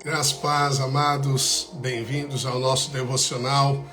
Graças, paz, amados, bem-vindos ao nosso devocional.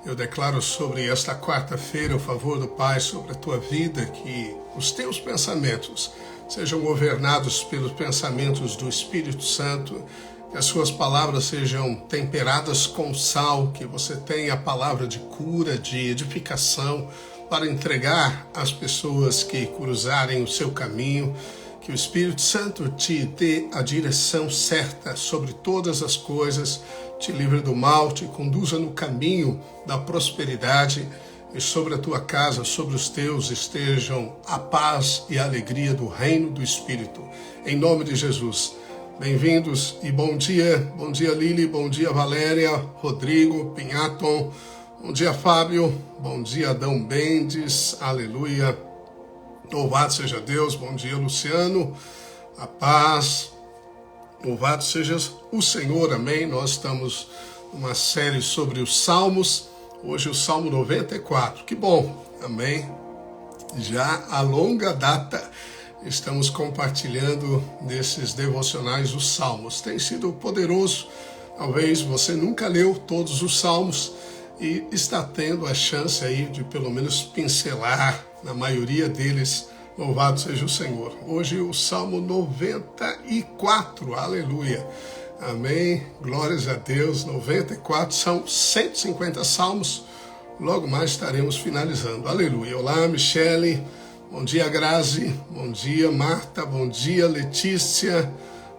Eu declaro sobre esta quarta-feira o favor do Pai sobre a tua vida, que os teus pensamentos sejam governados pelos pensamentos do Espírito Santo, que as suas palavras sejam temperadas com sal, que você tenha a palavra de cura, de edificação, para entregar às pessoas que cruzarem o seu caminho. Que o Espírito Santo te dê a direção certa sobre todas as coisas, te livre do mal, te conduza no caminho da prosperidade e sobre a tua casa, sobre os teus, estejam a paz e a alegria do reino do Espírito. Em nome de Jesus. Bem-vindos e bom dia. Bom dia, Lili. Bom dia, Valéria, Rodrigo, Pinhaton. Bom dia, Fábio. Bom dia, Adão Bendes. Aleluia. Louvado seja Deus, bom dia Luciano, a paz, louvado seja o Senhor, amém. Nós estamos numa série sobre os Salmos, hoje o Salmo 94, que bom, amém. Já há longa data estamos compartilhando desses devocionais os Salmos, tem sido poderoso, talvez você nunca leu todos os Salmos e está tendo a chance aí de pelo menos pincelar na maioria deles, louvado seja o Senhor. Hoje o Salmo 94, aleluia, amém, glórias a Deus, 94, são 150 salmos, logo mais estaremos finalizando, aleluia. Olá, Michele, bom dia, Grazi, bom dia, Marta, bom dia, Letícia,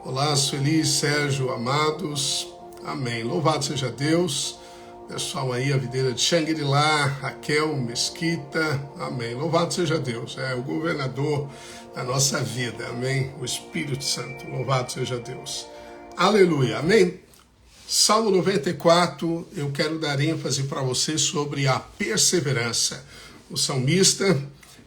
olá, Sueli, Sérgio, amados, amém, louvado seja Deus. Pessoal aí, a videira de Xangri-Lá, Raquel, Mesquita, amém. Louvado seja Deus, é o governador da nossa vida, amém. O Espírito Santo, louvado seja Deus. Aleluia, amém. Salmo 94, eu quero dar ênfase para você sobre a perseverança. O salmista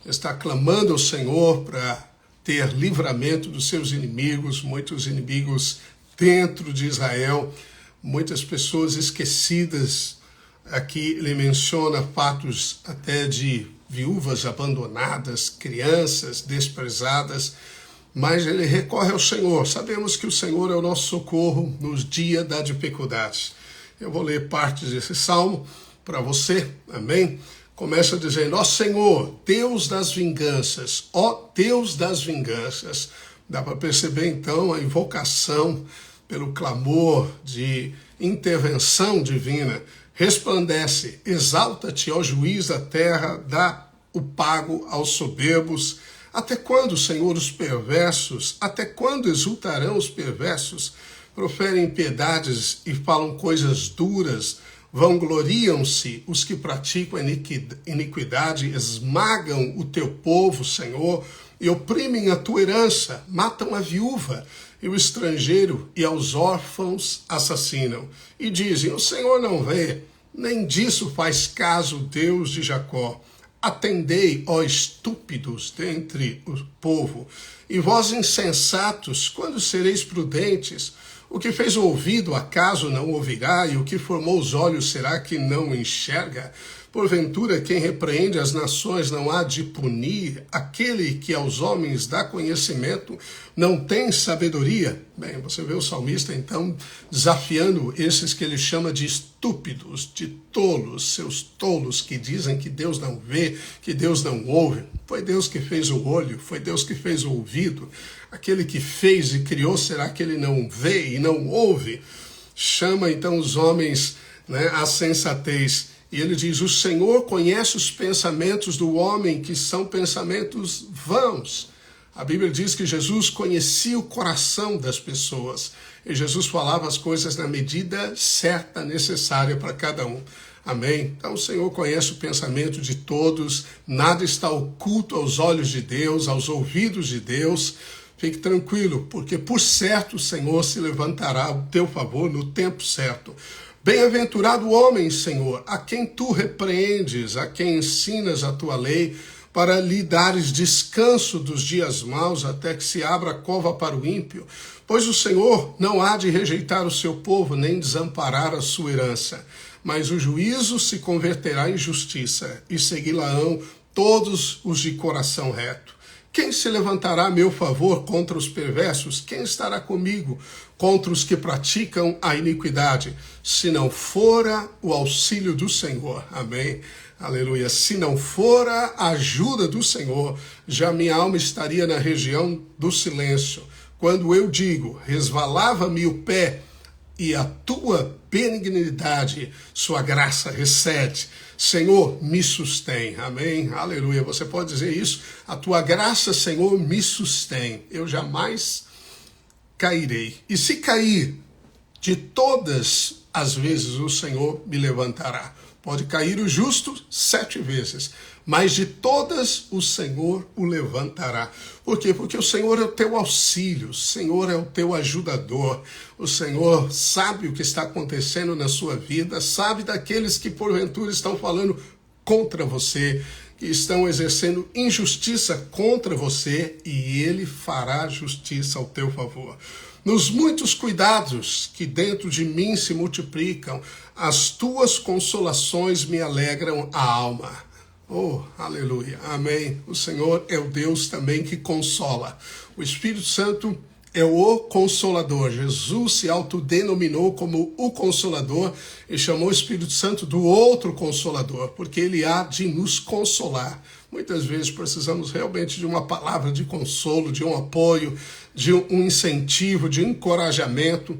está clamando ao Senhor para ter livramento dos seus inimigos, muitos inimigos dentro de Israel, muitas pessoas esquecidas. Aqui ele menciona fatos até de viúvas abandonadas, crianças desprezadas, mas ele recorre ao Senhor. Sabemos que o Senhor é o nosso socorro nos dias da dificuldade. Eu vou ler partes desse salmo para você, amém? Começa dizendo: ó Senhor, Deus das vinganças, ó Deus das vinganças. Dá para perceber então a invocação pelo clamor de intervenção divina. Resplandece, exalta-te, ó juiz da terra, dá o pago aos soberbos. Até quando, Senhor, os perversos, até quando exultarão os perversos? Proferem impiedades e falam coisas duras, vangloriam-se os que praticam iniquidade, esmagam o teu povo, Senhor, e oprimem a tua herança, matam a viúva e o estrangeiro, e aos órfãos assassinam. E dizem: o Senhor não vê, nem disso faz caso Deus de Jacó. Atendei, ó estúpidos dentre o povo, e vós insensatos, quando sereis prudentes? O que fez o ouvido, acaso não ouvirá? E o que formou os olhos, será que não enxerga? Porventura, quem repreende as nações não há de punir? Aquele que aos homens dá conhecimento não tem sabedoria? Bem, você vê o salmista, então, desafiando esses que ele chama de estúpidos, de tolos, seus tolos que dizem que Deus não vê, que Deus não ouve. Foi Deus que fez o olho, foi Deus que fez o ouvido. Aquele que fez e criou, será que ele não vê e não ouve? Chama, então, os homens, à sensatez. E ele diz: o Senhor conhece os pensamentos do homem, que são pensamentos vãos. A Bíblia diz que Jesus conhecia o coração das pessoas. E Jesus falava as coisas na medida certa, necessária para cada um. Amém? Então o Senhor conhece o pensamento de todos. Nada está oculto aos olhos de Deus, aos ouvidos de Deus. Fique tranquilo, porque por certo o Senhor se levantará ao teu favor no tempo certo. Bem-aventurado o homem, Senhor, a quem tu repreendes, a quem ensinas a tua lei, para lhe dares descanso dos dias maus, até que se abra a cova para o ímpio. Pois o Senhor não há de rejeitar o seu povo, nem desamparar a sua herança. Mas o juízo se converterá em justiça, e segui-la-ão todos os de coração reto. Quem se levantará a meu favor contra os perversos? Quem estará comigo contra os que praticam a iniquidade? Se não fora o auxílio do Senhor. Amém. Aleluia. Se não fora a ajuda do Senhor, já minha alma estaria na região do silêncio. Quando eu digo, resvalava-me o pé, e a tua benignidade, sua graça recede. Senhor, me sustém. Amém? Aleluia. Você pode dizer isso? A tua graça, Senhor, me sustém. Eu jamais cairei. E se cair, de todas as vezes o Senhor me levantará. Pode cair o justo 7 vezes, mas de todas o Senhor o levantará. Por quê? Porque o Senhor é o teu auxílio, o Senhor é o teu ajudador. O Senhor sabe o que está acontecendo na sua vida, sabe daqueles que porventura estão falando contra você, que estão exercendo injustiça contra você, e Ele fará justiça ao teu favor. Nos muitos cuidados que dentro de mim se multiplicam, as tuas consolações me alegram a alma. Oh, aleluia, amém. O Senhor é o Deus também que consola. O Espírito Santo é o Consolador. Jesus se autodenominou como o Consolador e chamou o Espírito Santo do outro Consolador, porque ele há de nos consolar. Muitas vezes precisamos realmente de uma palavra de consolo, de um apoio, de um incentivo, de um encorajamento.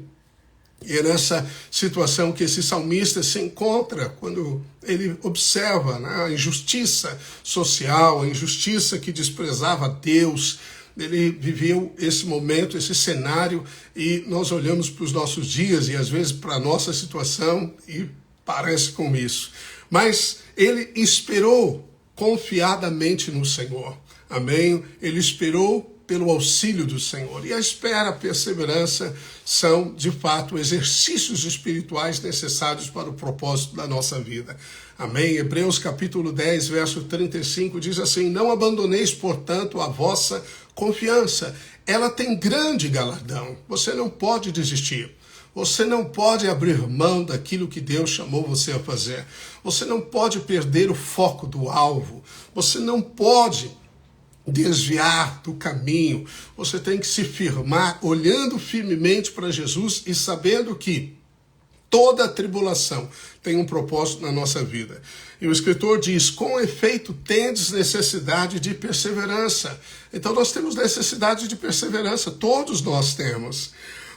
E é nessa situação que esse salmista se encontra quando ele observa, né, a injustiça social, a injustiça que desprezava Deus. Ele viveu esse momento, esse cenário, e nós olhamos para os nossos dias e às vezes para a nossa situação e parece com isso. Mas ele esperou confiadamente no Senhor. Amém? Ele esperou pelo auxílio do Senhor. E a espera, a perseverança são, de fato, exercícios espirituais necessários para o propósito da nossa vida. Amém? Hebreus capítulo 10, verso 35 diz assim: não abandoneis, portanto, a vossa confiança. Ela tem grande galardão. Você não pode desistir. Você não pode abrir mão daquilo que Deus chamou você a fazer. Você não pode perder o foco do alvo. Você não pode desviar do caminho. Você tem que se firmar olhando firmemente para Jesus e sabendo que toda tribulação tem um propósito na nossa vida. E o escritor diz: com efeito tendes necessidade de perseverança. Então nós temos necessidade de perseverança, todos nós temos,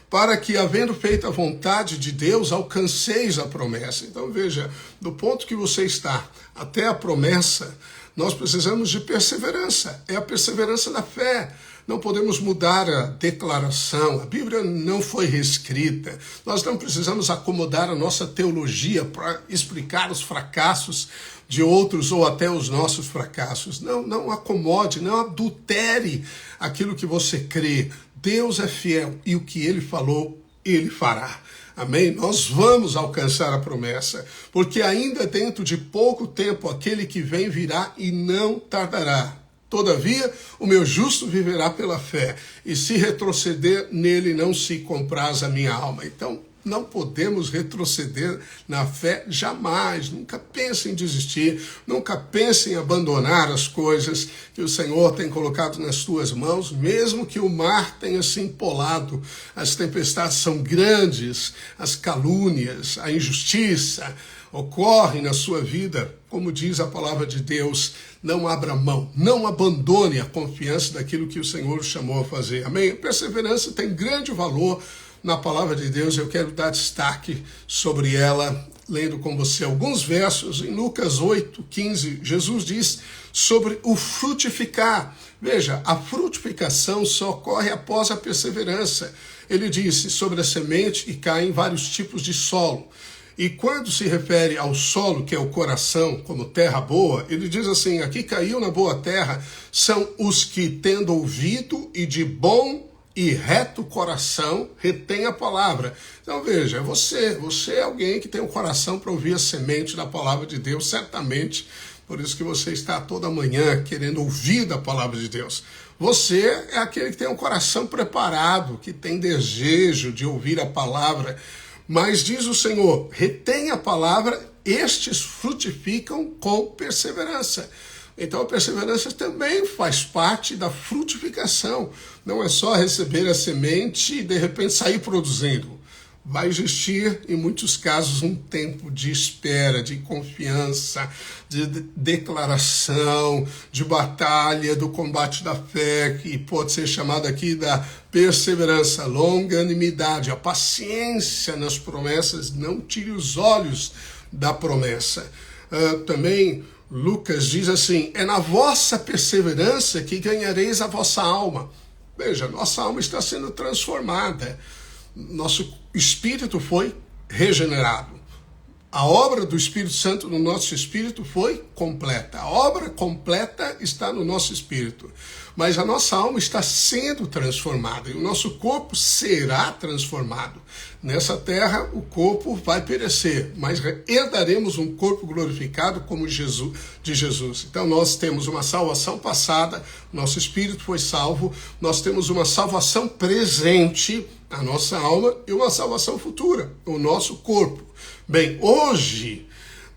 para que, havendo feito a vontade de Deus, alcanceis a promessa. Então veja, do ponto que você está até a promessa, nós precisamos de perseverança. É a perseverança da fé. Não podemos mudar a declaração. A Bíblia não foi reescrita. Nós não precisamos acomodar a nossa teologia para explicar os fracassos de outros ou até os nossos fracassos. Não acomode, não adultere aquilo que você crê. Deus é fiel e o que Ele falou, Ele fará. Amém? Nós vamos alcançar a promessa, porque ainda dentro de pouco tempo aquele que vem virá e não tardará. Todavia, o meu justo viverá pela fé, e se retroceder nele não se compraz a minha alma. Então, não podemos retroceder na fé jamais. Nunca pense em desistir, nunca pense em abandonar as coisas que o Senhor tem colocado nas tuas mãos, mesmo que o mar tenha se empolado, as tempestades são grandes, as calúnias, a injustiça ocorrem na sua vida. Como diz a palavra de Deus, não abra mão, não abandone a confiança daquilo que o Senhor o chamou a fazer. Amém? A perseverança tem grande valor na palavra de Deus. Eu quero dar destaque sobre ela, lendo com você alguns versos. Em Lucas 8:15, Jesus diz sobre o frutificar. Veja, a frutificação só ocorre após a perseverança. Ele disse sobre a semente e cai em vários tipos de solo. E quando se refere ao solo, que é o coração, como terra boa, ele diz assim: aqui caiu na boa terra, são os que, tendo ouvido e de bom e reto coração, retém a palavra. Então veja, você é alguém que tem um coração para ouvir a semente da palavra de Deus, certamente, por isso que você está toda manhã querendo ouvir da palavra de Deus. Você é aquele que tem um coração preparado, que tem desejo de ouvir a palavra. Mas diz o Senhor, retém a palavra, estes frutificam com perseverança. Então a perseverança também faz parte da frutificação. Não é só receber a semente e de repente sair produzindo. Vai existir, em muitos casos, um tempo de espera, de confiança, de declaração, de batalha, do combate da fé, que pode ser chamado aqui da perseverança, longanimidade, a paciência nas promessas. Não tire os olhos da promessa. Também Lucas diz assim: é na vossa perseverança que ganhareis a vossa alma. Veja, nossa alma está sendo transformada. Nosso espírito foi regenerado. A obra do Espírito Santo no nosso espírito foi completa. A obra completa está no nosso espírito. Mas a nossa alma está sendo transformada e o nosso corpo será transformado. Nessa terra o corpo vai perecer, mas herdaremos um corpo glorificado como de Jesus. Então nós temos uma salvação passada, nosso espírito foi salvo, nós temos uma salvação presente, a nossa alma, e uma salvação futura, o nosso corpo. Bem, hoje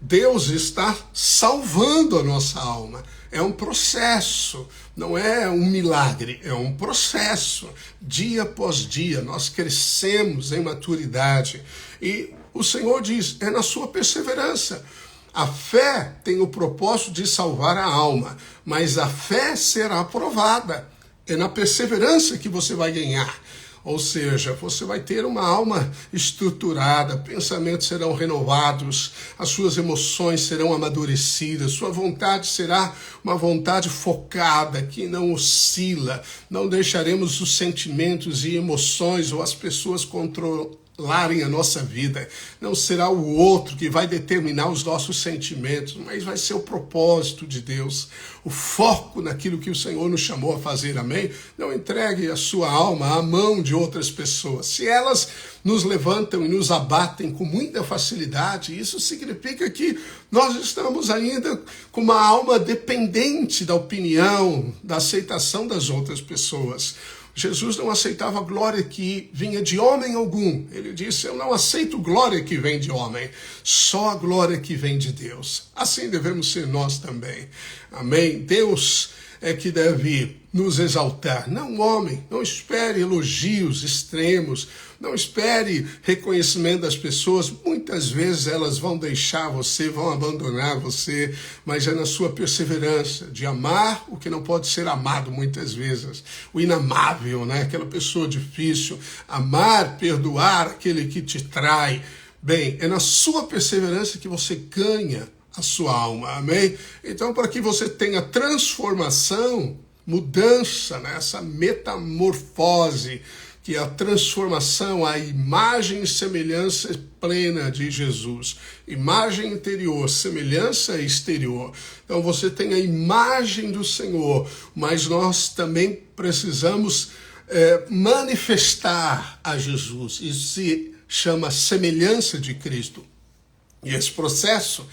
Deus está salvando a nossa alma. É um processo, não é um milagre, é um processo. Dia após dia, nós crescemos em maturidade. E o Senhor diz, é na sua perseverança. A fé tem o propósito de salvar a alma, mas a fé será aprovada. É na perseverança que você vai ganhar. Ou seja, você vai ter uma alma estruturada, pensamentos serão renovados, as suas emoções serão amadurecidas, sua vontade será uma vontade focada, que não oscila. Não deixaremos os sentimentos e emoções ou as pessoas controlarem a nossa vida. Não será o outro que vai determinar os nossos sentimentos, mas vai ser o propósito de Deus, o foco naquilo que o Senhor nos chamou a fazer, amém? Não entregue a sua alma à mão de outras pessoas. Se elas nos levantam e nos abatem com muita facilidade, isso significa que nós estamos ainda com uma alma dependente da opinião, da aceitação das outras pessoas. Jesus não aceitava a glória que vinha de homem algum. Ele disse, eu não aceito glória que vem de homem, só a glória que vem de Deus. Assim devemos ser nós também. Amém? Deus é que deve nos exaltar, não o homem. Não espere elogios extremos, não espere reconhecimento das pessoas. Muitas vezes elas vão deixar você, vão abandonar você, mas é na sua perseverança de amar o que não pode ser amado muitas vezes. O inamável, né? Aquela pessoa difícil. Amar, perdoar aquele que te trai. Bem, é na sua perseverança que você ganha a sua alma, amém? Então, para que você tenha transformação, mudança, né? Essa metamorfose, que é a transformação, a imagem e semelhança plena de Jesus. Imagem interior, semelhança exterior. Então você tem a imagem do Senhor, mas nós também precisamos manifestar a Jesus. Isso se chama semelhança de Cristo. E esse processo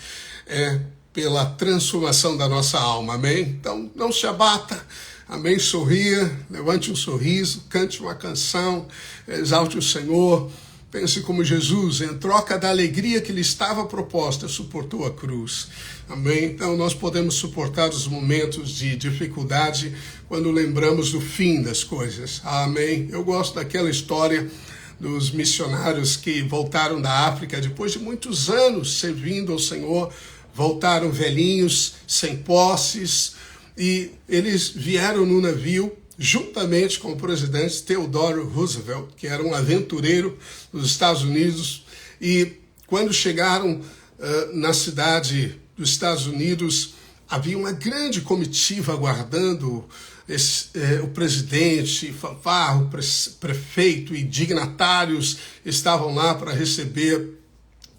é pela transformação da nossa alma, amém? Então não se abata. Amém? Sorria, levante um sorriso, cante uma canção, exalte o Senhor. Pense como Jesus, em troca da alegria que lhe estava proposta, suportou a cruz. Amém? Então nós podemos suportar os momentos de dificuldade quando lembramos do fim das coisas. Amém? Eu gosto daquela história dos missionários que voltaram da África depois de muitos anos servindo ao Senhor, voltaram velhinhos, sem posses, e eles vieram no navio juntamente com o presidente Theodore Roosevelt, que era um aventureiro dos Estados Unidos, e quando chegaram na cidade dos Estados Unidos, havia uma grande comitiva aguardando o presidente, fanfarro, prefeito e dignatários estavam lá para receber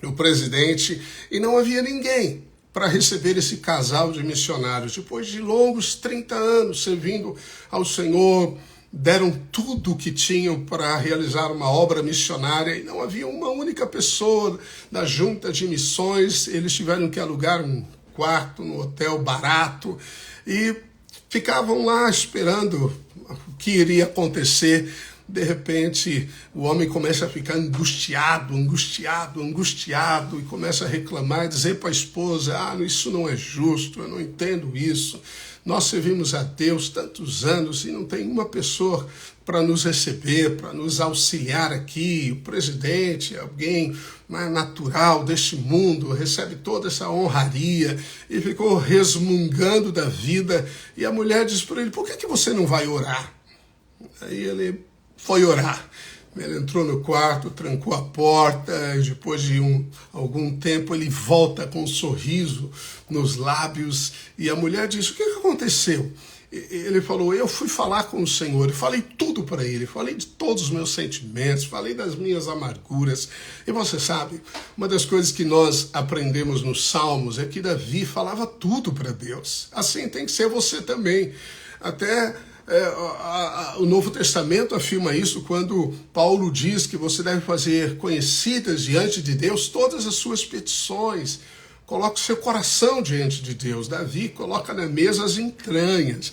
o presidente, e não havia ninguém para receber esse casal de missionários. Depois de longos 30 anos servindo ao Senhor, deram tudo o que tinham para realizar uma obra missionária e não havia uma única pessoa da junta de missões. Eles tiveram que alugar um quarto no hotel barato e ficavam lá esperando o que iria acontecer. de repente o homem começa a ficar angustiado, e começa a reclamar, dizer para a esposa, isso não é justo, eu não entendo isso. Nós servimos a Deus tantos anos e não tem uma pessoa para nos receber, para nos auxiliar aqui. O presidente, alguém mais natural deste mundo, recebe toda essa honraria e ficou resmungando da vida. E a mulher diz para ele, por que você não vai orar? Aí ele foi orar. Ele entrou no quarto, trancou a porta, e depois de algum tempo ele volta com um sorriso nos lábios, e a mulher diz, o que aconteceu? Ele falou, eu fui falar com o Senhor, eu falei tudo para ele, falei de todos os meus sentimentos, falei das minhas amarguras. E você sabe, uma das coisas que nós aprendemos nos Salmos é que Davi falava tudo para Deus. Assim tem que ser você também. Até o Novo Testamento afirma isso quando Paulo diz que você deve fazer conhecidas diante de Deus todas as suas petições. Coloca o seu coração diante de Deus. Davi coloca na mesa as entranhas.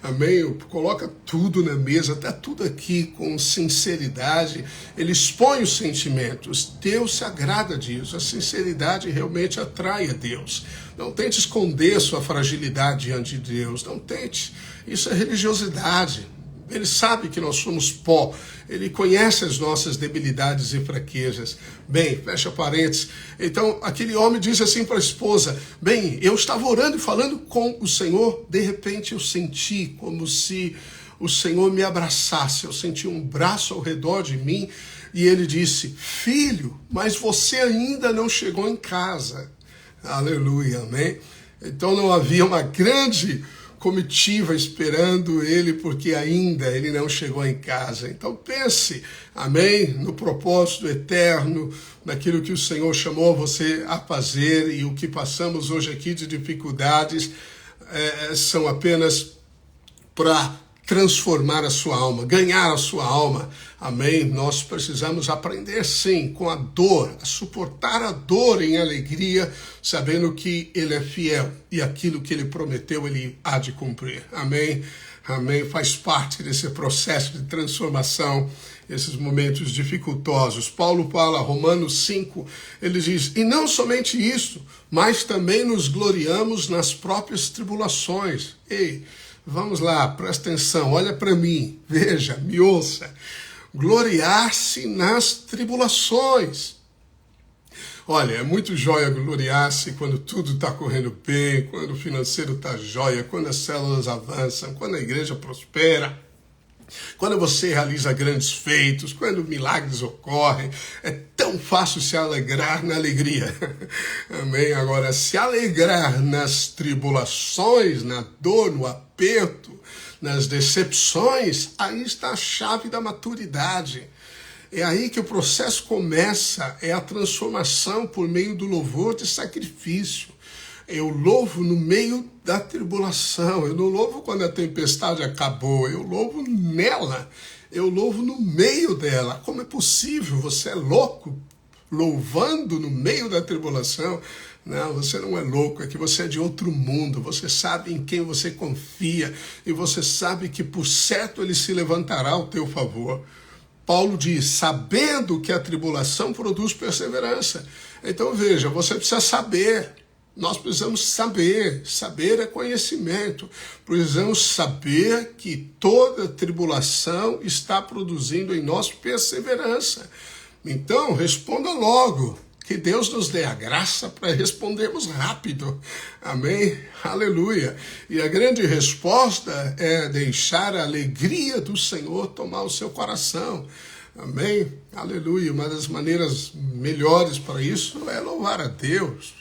Amém? Coloca tudo na mesa, está tudo aqui com sinceridade. Ele expõe os sentimentos. Deus se agrada disso. A sinceridade realmente atrai a Deus. Não tente esconder sua fragilidade diante de Deus. Não tente. Isso é religiosidade. Ele sabe que nós somos pó. Ele conhece as nossas debilidades e fraquezas. Bem, fecha parênteses. Então, aquele homem disse assim para a esposa, bem, eu estava orando e falando com o Senhor, de repente eu senti como se o Senhor me abraçasse. Eu senti um braço ao redor de mim e ele disse, filho, mas você ainda não chegou em casa. Aleluia, amém? Então não havia uma grande comitiva esperando ele, porque ainda ele não chegou em casa. Então pense, amém, no propósito eterno, naquilo que o Senhor chamou você a fazer, e o que passamos hoje aqui de dificuldades são apenas para transformar a sua alma, ganhar a sua alma. Amém? Nós precisamos aprender, sim, com a dor, a suportar a dor em alegria, sabendo que Ele é fiel e aquilo que Ele prometeu, Ele há de cumprir. Amém? Amém? Faz parte desse processo de transformação, esses momentos dificultosos. Paulo fala, Romanos 5, ele diz, e não somente isso, mas também nos gloriamos nas próprias tribulações. Ei, vamos lá, presta atenção, olha para mim, veja, me ouça. Gloriar-se nas tribulações. Olha, é muito jóia gloriar-se quando tudo está correndo bem, quando o financeiro está jóia, quando as células avançam, quando a igreja prospera, quando você realiza grandes feitos, quando milagres ocorrem. É tão fácil se alegrar na alegria. Amém? Agora, se alegrar nas tribulações, na dor, no aperto, nas decepções, aí está a chave da maturidade. É aí que o processo começa, é a transformação por meio do louvor de sacrifício. Eu louvo no meio da tribulação, eu não louvo quando a tempestade acabou, eu louvo nela, eu louvo no meio dela. Como é possível? Você é louco louvando no meio da tribulação? Não, você não é louco, é que você é de outro mundo, você sabe em quem você confia e você sabe que por certo ele se levantará ao teu favor. Paulo diz, sabendo que a tribulação produz perseverança. Então veja, você precisa saber, nós precisamos saber, saber é conhecimento, precisamos saber que toda tribulação está produzindo em nós perseverança. Então responda logo, que Deus nos dê a graça para respondermos rápido. Amém? Aleluia. E a grande resposta é deixar a alegria do Senhor tomar o seu coração. Amém? Aleluia. Uma das maneiras melhores para isso é louvar a Deus.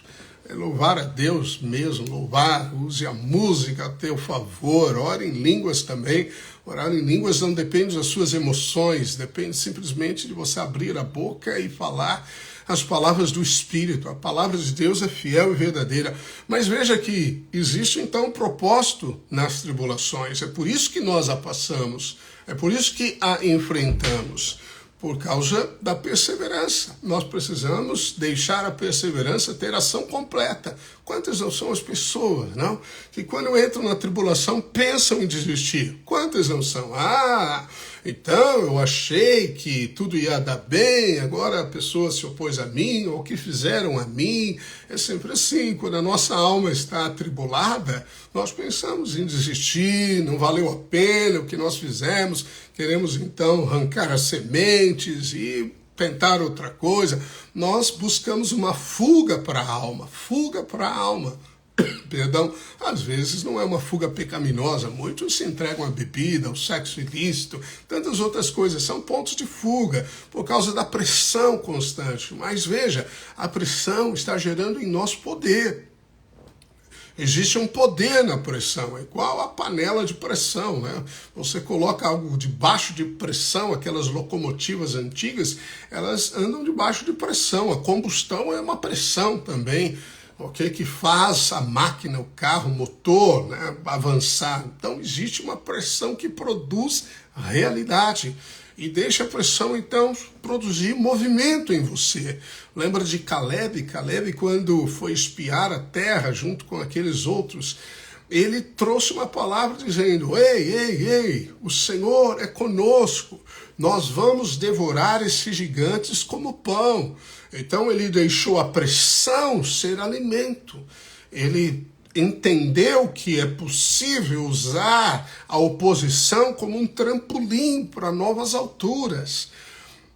É louvar a Deus mesmo, louvar, use a música a teu favor, ore em línguas também. Orar em línguas não depende das suas emoções, depende simplesmente de você abrir a boca e falar as palavras do Espírito. A palavra de Deus é fiel e verdadeira. Mas veja que existe então um propósito nas tribulações. É por isso que nós a passamos. É por isso que a enfrentamos. Por causa da perseverança. Nós precisamos deixar a perseverança ter ação completa. Quantas não são as pessoas, não? Que quando entram na tribulação pensam em desistir. Quantas não são? Então eu achei que tudo ia dar bem, agora a pessoa se opôs a mim, ou o que fizeram a mim. É sempre assim, quando a nossa alma está atribulada, nós pensamos em desistir, não valeu a pena o que nós fizemos, queremos então arrancar as sementes e tentar outra coisa. Nós buscamos uma fuga para a alma, perdão, às vezes não é uma fuga pecaminosa, muitos se entregam à bebida, ao sexo ilícito, tantas outras coisas, são pontos de fuga, por causa da pressão constante. Mas veja, a pressão está gerando em nós poder. Existe um poder na pressão, é igual a panela de pressão, né? Você coloca algo debaixo de pressão, aquelas locomotivas antigas, elas andam debaixo de pressão, a combustão é uma pressão também, okay, que faz a máquina, o carro, o motor, né, avançar. Então existe uma pressão que produz realidade e deixa a pressão então produzir movimento em você. Lembra de Caleb? Caleb, quando foi espiar a terra junto com aqueles outros, ele trouxe uma palavra dizendo: ei, o Senhor é conosco, nós vamos devorar esses gigantes como pão. Então ele deixou a pressão ser alimento. Ele entendeu que é possível usar a oposição como um trampolim para novas alturas.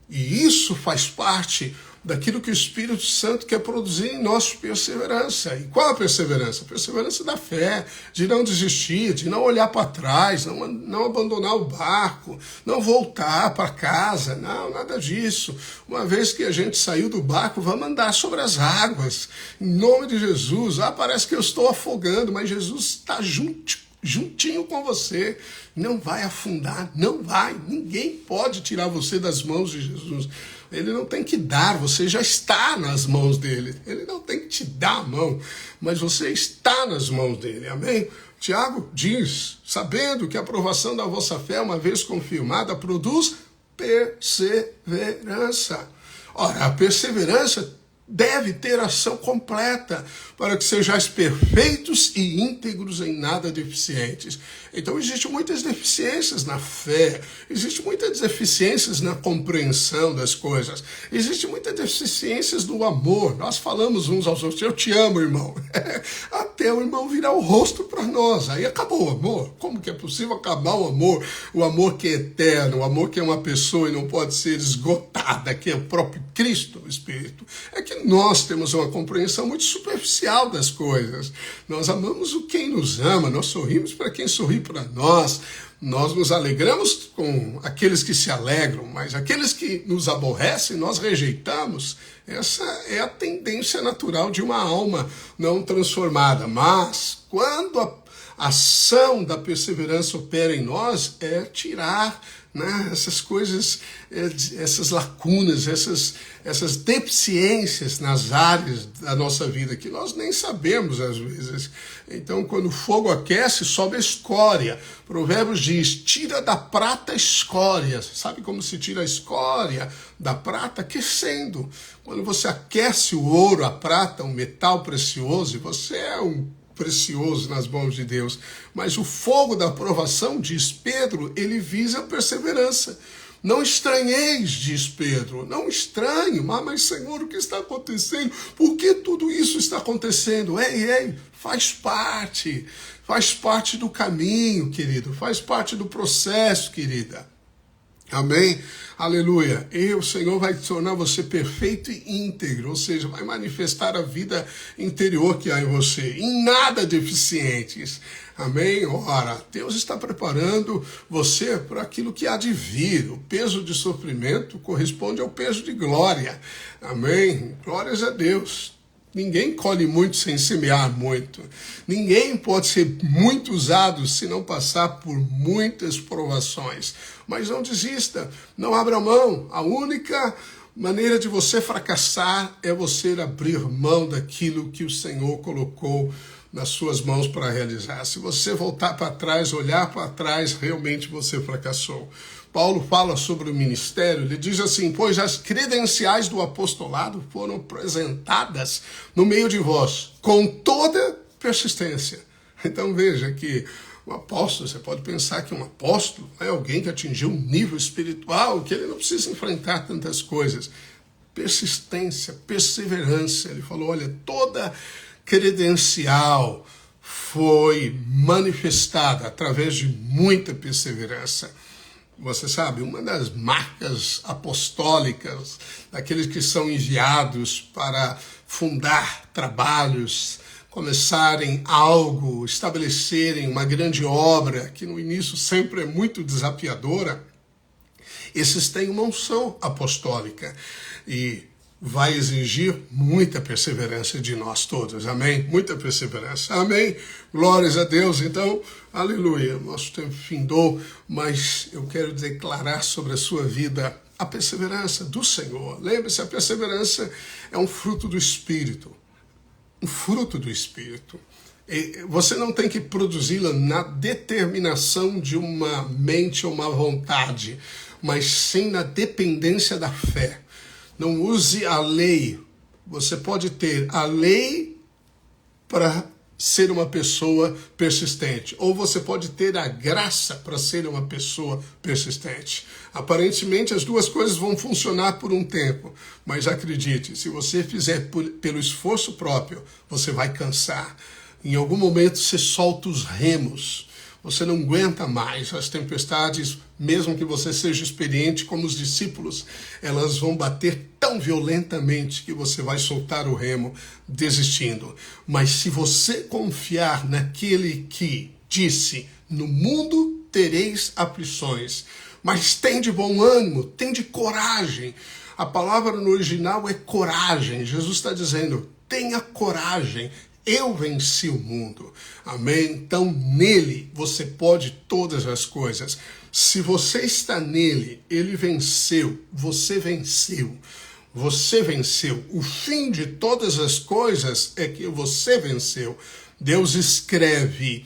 E isso faz parte daquilo que o Espírito Santo quer produzir em nós, perseverança. E qual a perseverança? A perseverança da fé, de não desistir, de não olhar para trás, não abandonar o barco, não voltar para casa, não, nada disso. Uma vez que a gente saiu do barco, vamos andar sobre as águas, em nome de Jesus. Parece que eu estou afogando, mas Jesus está juntinho com você, não vai afundar, não vai, ninguém pode tirar você das mãos de Jesus. Ele não tem que dar, você já está nas mãos dele. Ele não tem que te dar a mão, mas você está nas mãos dele, amém? Tiago diz: sabendo que a aprovação da vossa fé, uma vez confirmada, produz perseverança. Ora, a perseverança deve ter ação completa, para que sejais perfeitos e íntegros, em nada deficientes. Então existem muitas deficiências na fé, existem muitas deficiências na compreensão das coisas, existem muitas deficiências no amor. Nós falamos uns aos outros: eu te amo, irmão, até o irmão virar o rosto para nós, aí acabou o amor. Como que é possível acabar o amor que é eterno, o amor que é uma pessoa e não pode ser esgotada, que é o próprio Cristo, o Espírito? É que nós temos uma compreensão muito superficial das coisas. Nós amamos quem nos ama, nós sorrimos para quem sorri para nós, nós nos alegramos com aqueles que se alegram, mas aqueles que nos aborrecem, nós rejeitamos. Essa é a tendência natural de uma alma não transformada. Mas quando a ação da perseverança opera em nós, é tirar, né, essas coisas, essas lacunas, essas deficiências nas áreas da nossa vida que nós nem sabemos às vezes. Então, quando o fogo aquece, sobe a escória. Provérbios diz: tira da prata a escória. Sabe como se tira a escória da prata? Aquecendo. Quando você aquece o ouro, a prata, um metal precioso, você é um precioso nas mãos de Deus. Mas o fogo da aprovação, diz Pedro, ele visa a perseverança. Não estranheis, diz Pedro, não estranho, mas Senhor, o que está acontecendo? Por que tudo isso está acontecendo? Ei, faz parte do caminho, querido, faz parte do processo, querida. Amém? Aleluia. E o Senhor vai tornar você perfeito e íntegro, ou seja, vai manifestar a vida interior que há em você, em nada deficientes. Amém? Ora, Deus está preparando você para aquilo que há de vir. O peso de sofrimento corresponde ao peso de glória. Amém? Glórias a Deus. Ninguém colhe muito sem semear muito. Ninguém pode ser muito usado se não passar por muitas provações. Mas não desista, não abra mão. A única maneira de você fracassar é você abrir mão daquilo que o Senhor colocou nas suas mãos para realizar. Se você voltar para trás, olhar para trás, realmente você fracassou. Paulo fala sobre o ministério, ele diz assim: pois as credenciais do apostolado foram apresentadas no meio de vós, com toda persistência. Então veja que Um apóstolo, você pode pensar que um apóstolo é alguém que atingiu um nível espiritual, que ele não precisa enfrentar tantas coisas. Persistência, perseverança. Ele falou, olha, toda credencial foi manifestada através de muita perseverança. Você sabe, uma das marcas apostólicas, daqueles que são enviados para fundar trabalhos, começarem algo, estabelecerem uma grande obra, que no início sempre é muito desafiadora, esses têm uma unção apostólica e vai exigir muita perseverança de nós todos, amém? Muita perseverança, amém? Glórias a Deus. Então, aleluia, nosso tempo findou, mas eu quero declarar sobre a sua vida a perseverança do Senhor. Lembre-se, a perseverança é um fruto do Espírito, um fruto do Espírito. E você não tem que produzi-la na determinação de uma mente ou uma vontade, mas sim na dependência da fé. Não use a lei. Você pode ter a lei para ser uma pessoa persistente, ou você pode ter a graça para ser uma pessoa persistente. Aparentemente as duas coisas vão funcionar por um tempo, mas acredite, se você fizer pelo esforço próprio, você vai cansar. Em algum momento você solta os remos. Você não aguenta mais as tempestades, mesmo que você seja experiente como os discípulos, elas vão bater tão violentamente que você vai soltar o remo desistindo. Mas se você confiar naquele que disse, no mundo tereis aflições, mas tem de bom ânimo, tem de coragem. A palavra no original é coragem. Jesus está dizendo, tenha coragem. Eu venci o mundo, amém? Então nele você pode todas as coisas. Se você está nele, ele venceu, você venceu. Você venceu. O fim de todas as coisas é que você venceu. Deus escreve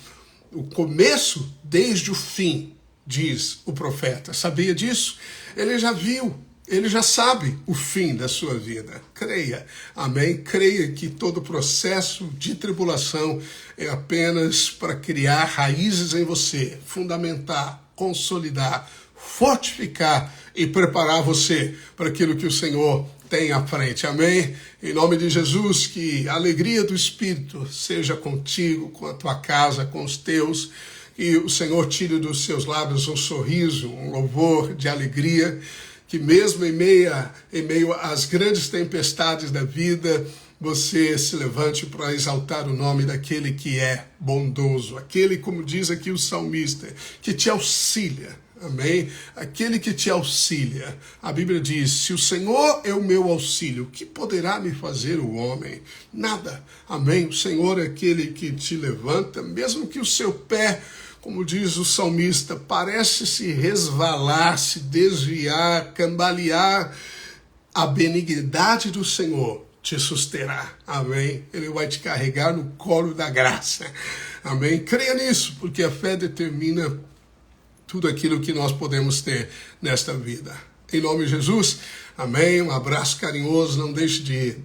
o começo desde o fim, diz o profeta. Sabia disso? Ele já viu. Ele já sabe o fim da sua vida. Creia, amém? Creia que todo processo de tribulação é apenas para criar raízes em você, fundamentar, consolidar, fortificar e preparar você para aquilo que o Senhor tem à frente, amém? Em nome de Jesus, que a alegria do Espírito seja contigo, com a tua casa, com os teus, que o Senhor tire dos seus lábios um sorriso, um louvor de alegria, que mesmo em meio às grandes tempestades da vida, você se levante para exaltar o nome daquele que é bondoso, aquele, como diz aqui o salmista, que te auxilia, amém? Aquele que te auxilia. A Bíblia diz, se o Senhor é o meu auxílio, o que poderá me fazer o homem? Nada, amém? O Senhor é aquele que te levanta, mesmo que o seu pé, como diz o salmista, parece se resvalar, se desviar, cambalear, a benignidade do Senhor te susterá, amém? Ele vai te carregar no colo da graça, amém? Creia nisso, porque a fé determina tudo aquilo que nós podemos ter nesta vida. Em nome de Jesus, amém? Um abraço carinhoso, não deixe de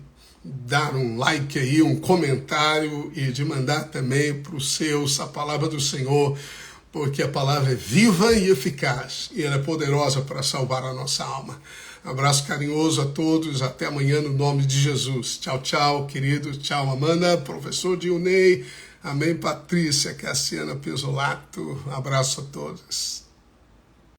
dar um like aí, um comentário e de mandar também para os seus a palavra do Senhor, porque a palavra é viva e eficaz e ela é poderosa para salvar a nossa alma. Um abraço carinhoso a todos, até amanhã no nome de Jesus. Tchau, tchau, querido. Tchau, Amanda, professor Dionei. Amém, Patrícia, Cassiana Pesolato. Um abraço a todos.